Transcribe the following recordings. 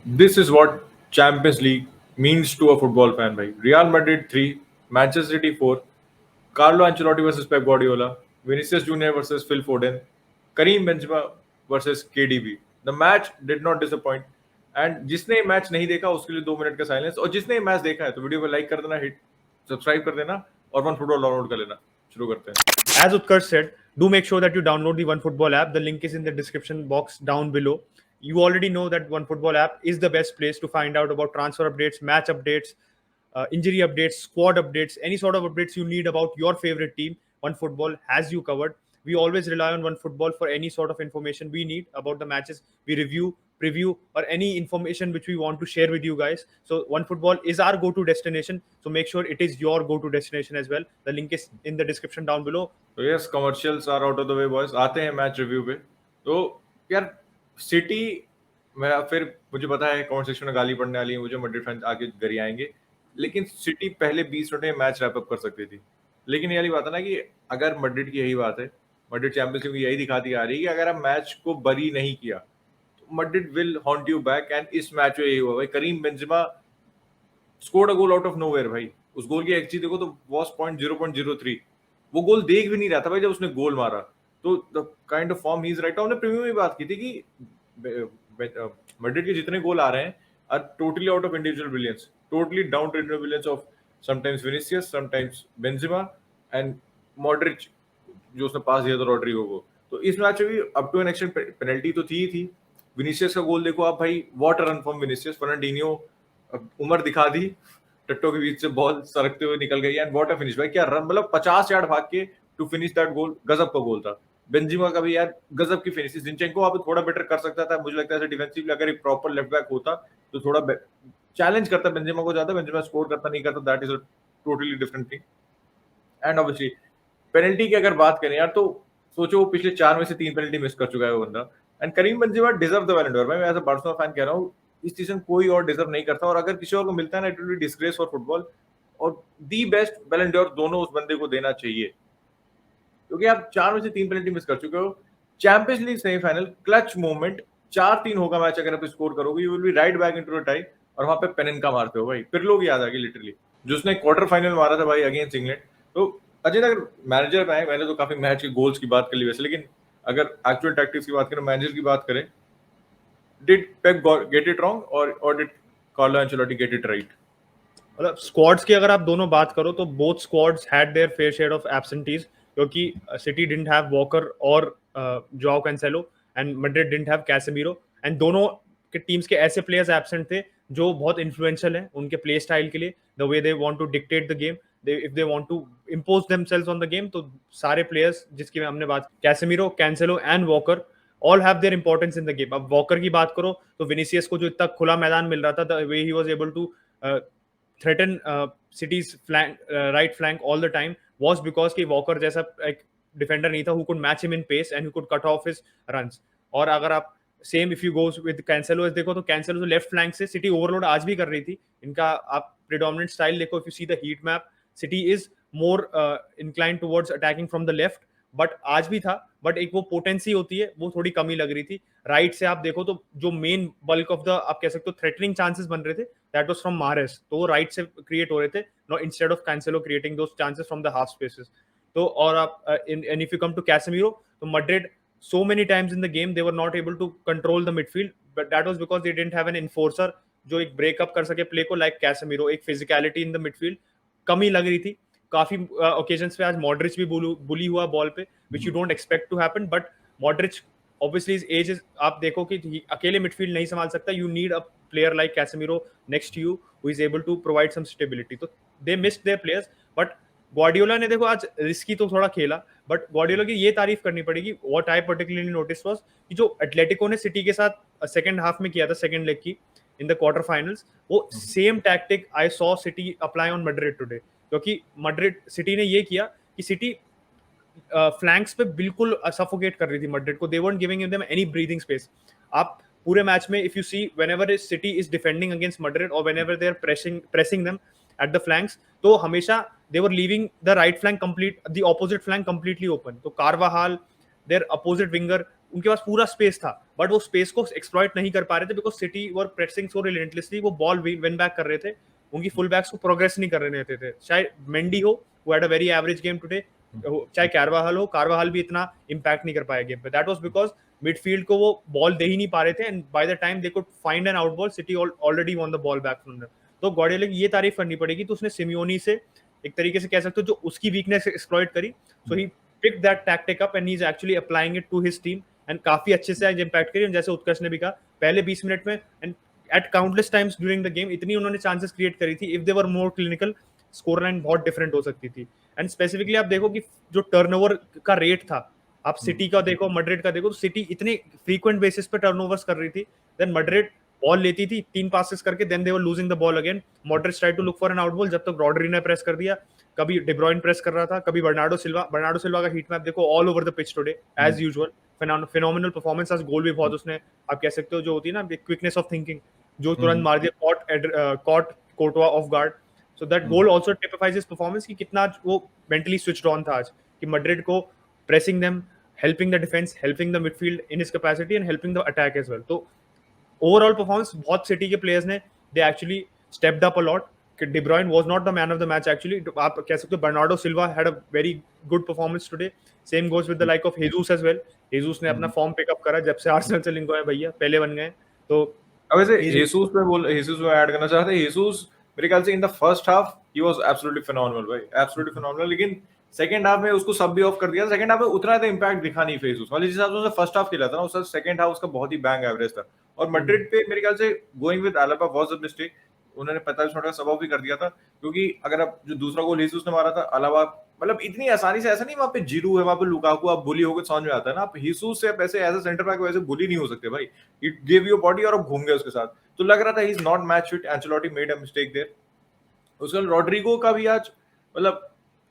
This is what Champions League means to a football fan, भाई. Real Madrid 3, Manchester City 4, Carlo Ancelotti versus Pep Guardiola, Vinicius Junior versus Phil Foden, Karim Benzema versus KDB. The match did not disappoint. And जिसने ये match नहीं देखा उसके लिए 2 minute का silence, और जिसने ये मैच देखा है तो वीडियो को लाइक कर देना, हिट सब्सक्राइब कर देना और वन फुटबॉल डाउनलोड कर लेना. शुरू करते हैं. As Utkarsh said, do make sure that you download the OneFootball app. The link is in the description box down below. You already know that OneFootball app is the best place to find out about transfer updates, match updates, injury updates, squad updates, any sort of updates you need about your favorite team. OneFootball has you covered. We always rely on OneFootball for any sort of information we need about the matches we review, preview, or any information which we want to share with you guys. So OneFootball is our go-to destination. So make sure it is your go-to destination as well. The link is in the description down below. तो yes, commercials are out of the way boys. आते हैं match review पे. तो यार city, मेरा फिर मुझे पता है कमेंट सेक्शन में गाली पड़ने वाली है मुझे, मैड्रिड फैंस आके घर आएंगे, लेकिन सिटी पहले 20 मिनट में मैच रैप अप कर सकती थी. लेकिन ये वाली बात है ना कि अगर मैड्रिड की यही बात है, मैड्रिड चैंपियंस लीग में यही दिखाती आ रही है कि अगर हम मैच को बरी नहीं किया तो Madrid will haunt you back. And इस मैच में यही हुआ भाई. Karim Benzema scored a goal out of nowhere भाई. उस गोल की एक्सजी देखो तो वॉस 0.003. वो गोल देख भी नहीं रहा था भाई जब उसने गोल मारा. तो the kind of form he is right. हमने प्रीमियम में बात की थी कि मैड्रिड के जितने गोल आ रहे हैं are totally out of individual brilliance, totally down to individual brilliance of sometimes Vinicius, sometimes Benzema and Modric जो उसने पास दिया था रॉड्रिगो को. तो इस मैच में भी up to an extent penalty तो थी ही थी. विनीसियस का गोल देखो आप भाई, what a run from Vinicius. Fernandinho उम्र दिखा दी, टट्टो के बीच से बॉल सरकते हुए निकल गई. एंड व्हाट अ फिनिश भाई, क्या रन, मतलब 50 यार्ड भाग के टू फिनिश दैट गोल. गजब का गोल था. बेंजिमा का भी यार गजब की फिनिश. जिंचेंको वहां पे थोड़ा बेटर कर सकता था. मुझे लगता है डिफेंसिवली अगर एक प्रॉपर लेफ्ट बैक होता तो थोड़ा चैलेंज करता बेंजिमा को ज्यादा. बेंजिमा स्कोर करता नहीं करता, that is a totally different thing. And obviously penalty की अगर बात करें यार, तो सोचो वो पिछले 4 में से 3 पेनल्टी मिस कर चुका है वो बंदा. And Karim Benzema deserve the Ballon d'Or. मैं एज अ बार्सिलोना फैन कह रहा हूँ, इस सीजन कोई और डिजर्व नहीं करता. और अगर किसी और को मिलता है ना, it will be disgrace for football. और दी बेस्ट बैलन डोर दोनों उस बंदे को देना चाहिए, क्योंकि आप 4 में से 3 पेनल्टी मिस कर चुके हो. Champions league semifinal clutch moment, 4-3 होगा मैच, अगर आप स्कोर करोगे you will be right back into the tie. और वहां पे पेननका मारते हो भाई, फिर लोग याद आ गए लिटरली, जो उसने क्वार्टर फाइनल मारा था भाई अगेंस्ट इंग्लैंड. तो अजय, अगर मैनेजर पे आए, मैंने तो काफी मैच के गोल्स की बात कर ली वैसे, लेकिन अगर एक्चुअल टैक्टिक्स की बात करें, मैनेजर की बात करें, did Pep get it wrong और did Carlo Ancelotti get it right? मतलब स्क्वाड्स की अगर आप दोनों बात करो तो both squads had their fair share of absentees, क्योंकि सिटी डिडंट हैव वॉकर और Joao Cancelo and Madrid didn't have Casemiro. And दोनों के टीम्स के ऐसे प्लेयर्स एब्सेंट थे जो बहुत इन्फ्लुएंशियल हैं उनके प्ले स्टाइल के लिए, the way they want to dictate the game, if they want to impose themselves on the game. तो सारे प्लेयर्स जिसकी हमने बात, Casemiro, Cancelo and Walker, all have their importance in the game. अब Walker की बात करो तो विनीसियस को जो इतना खुला मैदान मिल रहा था, the way he was able to threaten City's right flank all the time was because कि Walker जैसा एक डिफेंडर नहीं था who could match him in pace and who could cut off his runs. और अगर आप same if you goes with Cancelo देखो तो कैंसेलो जो लेफ्ट फ्लैंक से सिटी ओवरलोड आज भी कर रही थी. इनका आप प्रिडोमिनेंट स्टाइल देखो, if you see the heat map, city is more incline towards attacking from the left. But आज भी था, बट एक वो पोटेंसी होती है वो थोड़ी कमी लग रही थी. राइट से आप देखो तो जो मेन बल्क ऑफ द आप कह सकते हो थ्रेटनिंग चांसेस बन रहे थे, दैट वाज फ्रॉम मारेस. तो वो राइट से क्रिएट हो रहे थे, no, instead of Cancelo creating those chances from the half spaces. तो और आप and if you come to Casemiro, तो Madrid so many times in the game they were not able to control the midfield, but that was because they didn't have an enforcer जो एक breakup कर सके play को, like Casemiro. एक physicality in the midfield कमी लग रही थी काफी ओकेजन्स पे. आज मॉड्रिच भी बुली हुआ बॉल पे, which you don't expect to happen. But Modric obviously is age, आप देखो कि अकेले मिडफील्ड नहीं संभाल सकता. You need a player like Casemiro next to you who is able to provide some stability. तो they missed their players. But Guardiola ने देखो आज रिस्की तो थोड़ा खेला, बट ग्वार्डियोला की ये तारीफ करनी पड़ेगी. What I particularly notice was कि जो एटलेटिको ने सिटी के साथ सेकंड हाफ में किया था, सेकंड लेग की इन द क्वार्टर फाइनल्स, वो same tactic I saw city apply on Madrid today. क्योंकि मैड्रिड, सिटी ने ये किया कि सिटी फ्लैंक्स पे बिल्कुल सफोकेट कर रही थी मैड्रिड को. दे weren't giving them any breathing space. आप पूरे मैच में if you see whenever City is defending against Madrid और whenever they are pressing them at the flanks, तो हमेशा they were leaving the right flank complete, the opposite flank completely open. तो कार्वाहाल, their opposite winger, उनके पास पूरा space था, but वो space को exploit नहीं कर पा रहे थे because city were pressing so relentlessly, वो बॉल विन बैक कर रहे थे, उनकी फुल बैक्स को प्रोग्रेस नहीं कर रहे देते थे। चाहे मेंडी हो, वो had a very average game today, चाहे कार्वाहाल भी इतना इम्पैक्ट नहीं कर पाया गेम पे। दैट वाज बिकॉज मिडफील्ड को वो बॉल दे ही नहीं पा रहे थे, and by the time they could find an out ball, City already won the ball back from them. तो गार्डियोला की ये तारीफ करनी पड़ेगी, तो उसने सिमियोनी से एक तरीके से कह सकते हो जो उसकी वीकनेस एक्सप्लॉइट करी, so he pick that tactic up and he is actually applying it to his team, and काफी अच्छे से इम्पैक्ट करी। जैसे उत्कर्ष ने भी कहा, पहले 20 मिनट में and at countless times during the game इतनी उन्होंने चांसेस क्रिएट करी थी, if they were more clinical score line बहुत डिफरेंट हो सकती थी। एंड स्पेसिफिकली आप देखो कि जो टर्नओवर का रेट था, आप सिटी का देखो, मैड्रिड का देखो, तो सिटी इतने फ्रीक्वेंट बेसिस पे टर्नओवर्स कर रही थी, देन मैड्रिड बॉल लेती थी 3 पासेस करके, then they were losing the ball again, Modric try to look for an out ball, जब तक रॉड्री ने प्रेस कर दिया, कभी डिब्रॉइन प्रेस कर रहा था, कभी बर्नार्डो सिल्वा का हीट मैप देखो all over the pitch today as usual, phenomenal performance, आज गोल भी बहुत उसने, आप कह सकते हो जो होती है ना क्विकनेस ऑफ थिंकिंग, जो तुरंत मार दिया, caught Courtois off guard, so that goal also typifies his performance कि कितना वो मेंटली स्विच्ड ऑन था आज, कि मैड्रिड को pressing them, helping the defence, helping the midfield in his capacity and helping the attack as well. तो overall performance बहुत City के प्लेयर्स ने they actually stepped up a lot. De Bruyne was not the man of the match actually. आप कह सकते हो Bernardo Silva had a very good performance today. Same goes with the like of Jesus as well. Jesus ने अपना form pickup करा जब से Arsenal से लिंक हुआ है भैया, पहले बन गए। तो अब वैसे Jesus में ऐड करना चाहते हैं, Jesus मेरे ख्याल से in the first half he was absolutely phenomenal भाई, एब्सोल्युटली फिनोमिनल, लेकिन सेकंड हाफ में उसको सब भी ऑफ कर दिया। सेकंड हाफ में उतना तो इंपैक्ट दिखा नहीं Jesus, मतलब जिस हिसाब से उसने फर्स्ट हाफ खेला था ना, उसका सेकंड हाफ उसका बहुत ही बैंग एवरेज था। और मैड्रिड पे मेरे ख्याल से going with Alaba was a mistake, उन्होंने 45 मिनट का सब ऑफ भी कर दिया था, क्योंकि अगर आप जो दूसरा गोल Jesus ने मारा था, अलावा मतलब इतनी आसानी से, ऐसा नहीं वहां पे जिरू है, वहां पे लुकाकू, आप बुली होकर समझ में आता है ना, आप Jesus से ऐसे एज अ सेंटर बैक वैसे बुली नहीं हो सकते भाई, इट गिव यू बॉडी और आप घूम गए उसके साथ, तो लग रहा था he is not match fit, Ancelotti made a mistake there. उसके बाद रॉड्रिगो का भी आज मतलब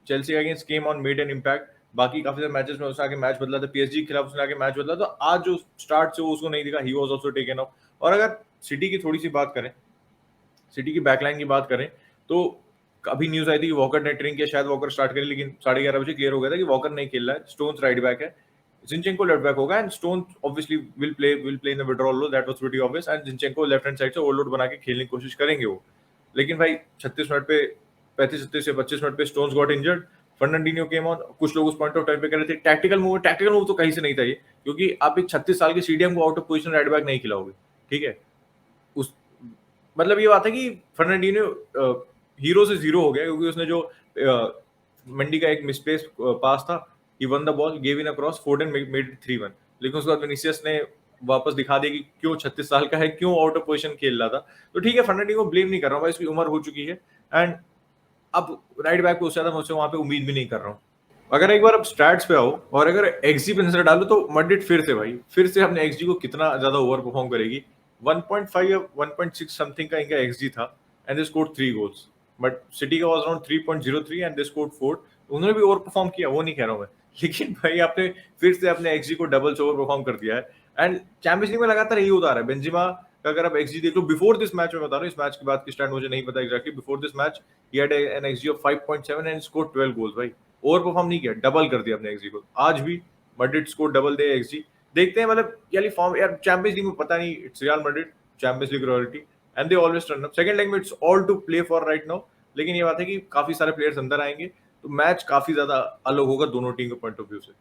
Chelsea against came on made an impact, बाकी काफी सारे मैचेस में उसने आके मैच बदला था, पीएसजी के खिलाफ उसने आके मैच बदला, तो आज जो स्टार्ट से उसको नहीं दिखा, he was also taken of. और अगर सिटी की थोड़ी सी बात करें, सिटी की बैकलाइन की बात करें, तो अभी न्यूज आई थी कि वॉकर ने ट्रेनिंग किया, शायद वॉकर स्टार्ट करे, लेकिन 11:30 बजे क्लियर हो गया था कि वॉकर नहीं खेल रहा है, स्टोन्स राइट बैक है, जिनचेंको लेफ्ट बैक होगा, and Stone obviously will play in the withdrawal role, that was pretty obvious, and Zinchenko left hand side से ओवरलोड बना के खेलने की कोशिश करेंगे वो। लेकिन भाई 36 मिनट पे 35 से 25 मिनट पे Stones got injured, Fernandinho came on, कुछ लोग उस पॉइंट ऑफ टाइम पे कह रहे थे टैक्टिकल मूव तो कहीं से नहीं था ये, क्योंकि आप एक 36 साल के सीडीएम को out of position right back नहीं खिलाओगे, ठीक है। उस मतलब ये बात है कि फर्नांडिनो हीरो से जीरो हो गया, क्योंकि उसने जो मंडी का एक मिसप्लेस पास था, he won the ball, gave in a cross, Foden made it 3-1, लेकिन उसके बाद विनीसियस ने वापस दिखा दिया कि क्यों 36 साल का है, क्यों आउट ऑफ पोजीशन खेल रहा था। तो ठीक है, फर्नांडिनो को ब्लेम नहीं कर रहा हूँ भाई, इसकी उम्र हो चुकी है, एंड अब राइट बैक पे उससे ज्यादा मुझसे वहां पे उम्मीद भी नहीं कर रहा हूँ। अगर एक बार अब स्टैट्स पे आओ और अगर एक्सजी पे नजर डालो, तो मैड्रिड फिर से अपने एक्सजी को कितना ज्यादा ओवर परफॉर्म करेगी। 1.5 या 1.6 समथिंग का इनका एक्सजी था, and they scored 3 goals, but City का was around 3.03 and they scored 4। उन्होंने भी ओवर परफॉर्म किया, वो नहीं कह रहा हूं मैं, लेकिन भाई आपने फिर से अपने एक्सजी को डबल से ओवर परफॉर्म कर दिया है, एंड चैंपियंस लीग में लगातार यही होता रहा है। बेंजेमा का अगर आप एक्सजी देख लो बिफोर दिस मैच में, बता रहा हूं, इस मैच के बाद की स्टैंड मुझे नहीं पता exactly, before this match he had an XD of 5.7 and scored 12 goals. भाई ओवर परफॉर्म नहीं किया, डबल कर दिया अपने एक्सजी को। आज भी मैड्रिड स्कोर डबल दे एक्सजी, देखते हैं, मतलब यार फॉर्म यार चैंपियंस लीग में पता नहीं, it's Real Madrid, Champions League royalty, and they always turn up. Second leg में it's all to play for right now, लेकिन ये बात है कि काफी सारे प्लेयर्स अंदर आएंगे, तो मैच काफी ज्यादा अलग होगा दोनों टीम के पॉइंट ऑफ व्यू से।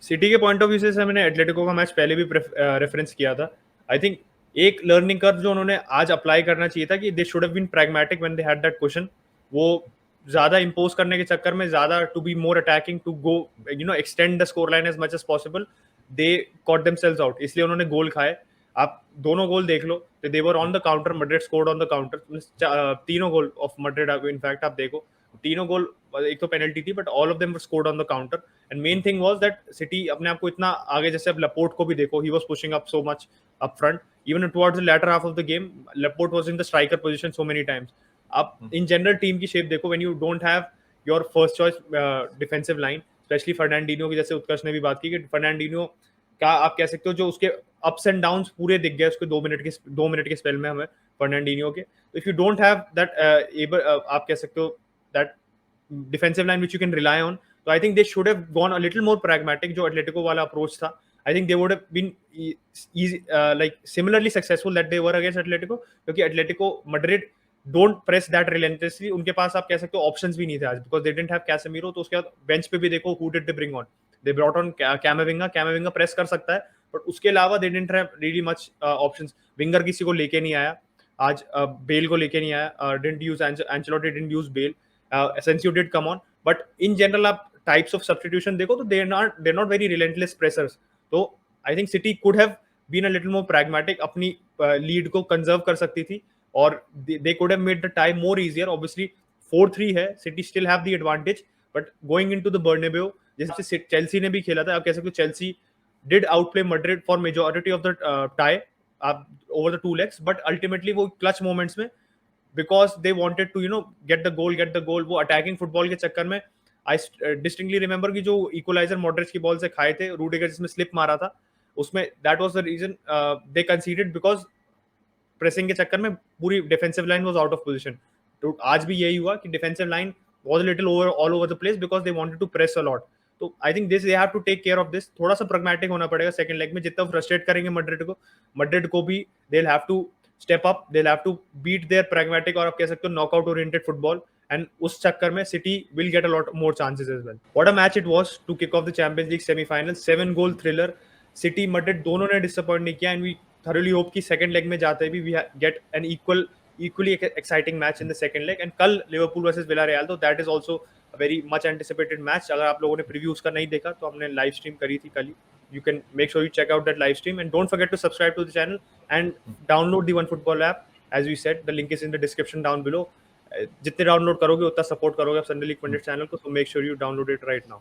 सिटी के पॉइंट ऑफ व्यू से मैंने एटलेटिको का मैच पहले भी रेफरेंस किया था। आई थिंक एक लर्निंग कर्व जो उन्होंने आज अप्लाई करना चाहिए था, कि they should have been pragmatic when they had that question. वो ज्यादा इंपोज करने के चक्कर में, ज्यादा to be more attacking, to go extend the scoreline as much as possible, they caught themselves out, इसलिए उन्होंने गोल खाए। आप दोनों गोल देख लो, they were on the counter, Madrid scored on the counter, तीनों गोल ऑफ मैड्रिड इनफैक्ट आप देखो, तीनों गोल, एक तो पेनल्टी थी, but all of them were scored on the counter. And main thing was that city अपने आप को इतना आगे, जैसे अब लपोर्ट को भी देखो, he was pushing up so much up front, even towards the latter half of the game Laporte was in the striker position so many times. आप इन जनरल टीम की शेप देखो, when you don't have your first choice defensive line, especially Fernandinho की, जैसे उत्कर्ष ने भी बात की कि फर्नांडिनो का आप कह सकते हो जो उसके अप्स एंड डाउन्स पूरे दिख गए उसके 2 मिनट के स्पेल में हमें फर्नांडिनो के। If you don't have that आप कह सकते हो that defensive line which you can rely on, तो I think they should have gone a little more pragmatic, जो एटलेटिको वाला अप्रोच था। I think they would have been easy, like similarly successful that they were against Atletico, क्योंकि Atletico Madrid don't press that relentlessly. उनके पास आप कह सकते हो options भी नहीं थे आज, because they didn't have Casemiro. तो उसके बाद bench पे भी देखो who did they bring on? They brought on Camavinga. Camavinga press कर सकता है, but उसके अलावा they didn't have really much options. Winger किसी को लेके नहीं आया आज, बेल को लेके नहीं आया, didn't use Ancelotti didn't use Bale. Asensio did come on, but in general आप types of substitution देखो तो they're not very relentless pressers. तो I think City could have been a little more pragmatic, अपनी lead को conserve कर सकती थी, और they could have made the time more easier. Obviously 4-3 है, City still have the advantage, but going into the Bernabeu, जैसे Chelsea ने भी खेला था, आप कह सकते हो Chelsea did outplay Madrid for majority of the tie over the 2 legs, but ultimately वो क्लच मोमेंट्स में, because they wanted to get the goal, वो अटैकिंग फुटबॉल के चक्कर में. आई डिस्टिंक्टली रिमेंबर कि जो इक्वलाइजर मॉड्रिच की बॉल से खाए थे रूडिगर, जिसमें स्लिप मारा था, उसमें that was the reason they considered, because pressing के चक्कर में पूरी defensive line was out of position. तो आज भी यही हुआ कि defensive line was little all over the place because they wanted to press a lot. तो I think this they have to take care of this. थोड़ा सा pragmatic होना पड़ेगा सेकंड लेग में. जितना फ्रस्ट्रेट करेंगे मैड्रिड को भी they will have to step up, they will have to beat their pragmatic, और आप कह सकते हो नॉकआउट ओरिएंटेड फुटबॉल. And उस चक्कर में City will get a lot more chances as well. What a match it was to kick off the Champions League semi-final. 7-goal thriller. City Madrid दोनों ने disappoint नहीं किया, and we thoroughly hope कि second leg में जाते भी we get an equally exciting match in the second leg. And कल Liverpool versus Villarreal, तो that is also a very much anticipated match. अगर आप लोगों ने preview उसका नहीं देखा तो हमने live stream करी थी कल. You can make sure you check out that live stream, and don't forget to subscribe to the channel and download the OneFootball app. As we said, the link is in the description down below. जितने download करोगे उतना support करोगे आप Sunday league पंडित channel को, so make sure you download it right now.